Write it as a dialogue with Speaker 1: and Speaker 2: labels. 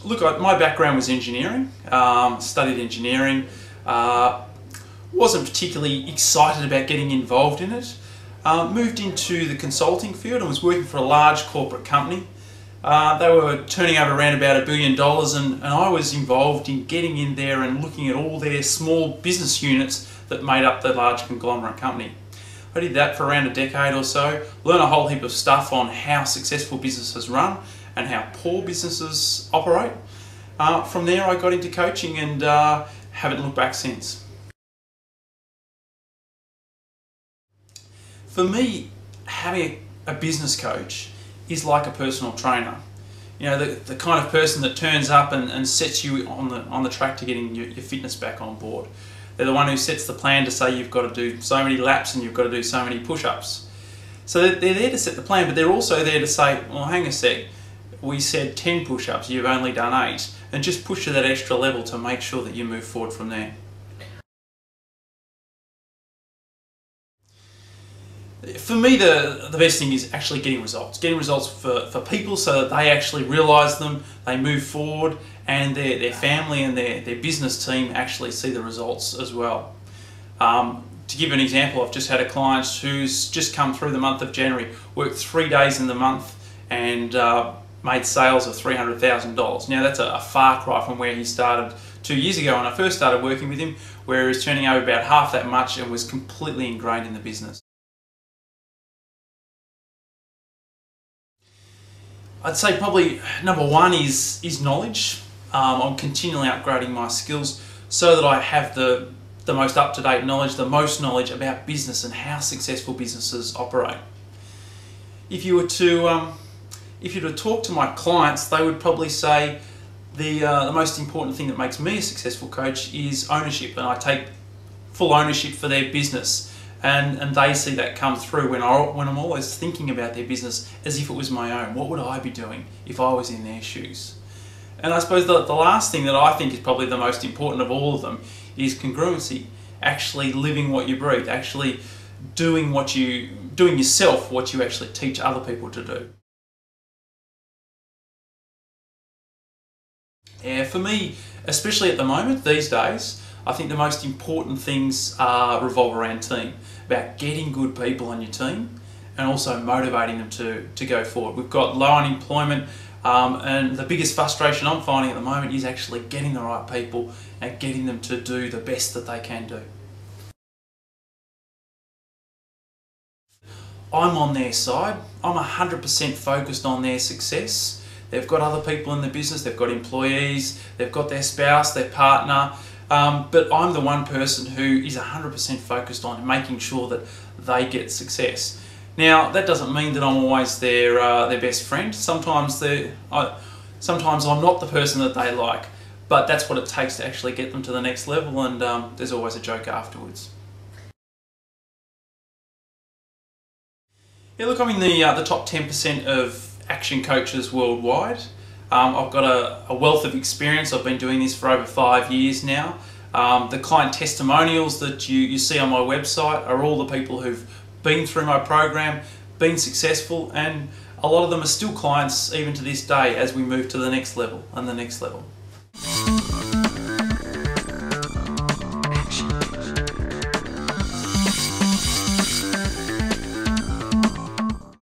Speaker 1: Look, my background was engineering, studied engineering, wasn't particularly excited about getting involved in it. Moved into the consulting field and was working for a large corporate company. They were turning over around about $1 billion, and I was involved in getting in there and looking at all their small business units that made up the large conglomerate company. I did that for around a decade or so, learned a whole heap of stuff on how successful businesses run and how poor businesses operate. From there I got into coaching and haven't looked back since. For me, having a business coach is like a personal trainer. You know, the kind of person that turns up and sets you on the track to getting your fitness back on board. They're the one who sets the plan to say you've got to do so many laps and you've got to do so many push-ups. So they're there to set the plan, but they're also there to say, well, hang a sec, we said 10 push-ups, you've only done 8, and just push to that extra level to make sure that you move forward from there. For me, the best thing is actually getting results. Getting results for people so that they actually realise them, they move forward, and their family and their business team actually see the results as well. To give an example, I've just had a client who's just come through the month of January, worked 3 days in the month and made sales of $300,000. Now that's a far cry from where he started 2 years ago when I first started working with him, where he was turning over about half that much and was completely ingrained in the business. I'd say probably number one is knowledge. I'm continually upgrading my skills so that I have the most up-to-date knowledge, the most knowledge about business and how successful businesses operate. If you were to talk to my clients, they would probably say the most important thing that makes me a successful coach is ownership, and I take full ownership for their business. And they see that come through when I'm always thinking about their business as if it was my own. What would I be doing if I was in their shoes? And I suppose the last thing that I think is probably the most important of all of them is congruency. Actually living what you breathe, actually doing yourself what you actually teach other people to do. Yeah, for me, especially at the moment, these days, I think the most important things revolve around team, about getting good people on your team and also motivating them to go forward. We've got low unemployment and the biggest frustration I'm finding at the moment is actually getting the right people and getting them to do the best that they can do. I'm on their side. I'm 100% focused on their success. They've got other people in the business, they've got employees, they've got their spouse, their partner, but I'm the one person who is 100% focused on making sure that they get success. Now, that doesn't mean that I'm always their best friend. Sometimes I'm not the person that they like, but that's what it takes to actually get them to the next level, and there's always a joke afterwards. Yeah, look, I'm in the top 10% of action coaches worldwide. I've got a wealth of experience. I've been doing this for over 5 years now. The client testimonials that you see on my website are all the people who've been through my program, been successful, and a lot of them are still clients even to this day as we move to the next level and the next level.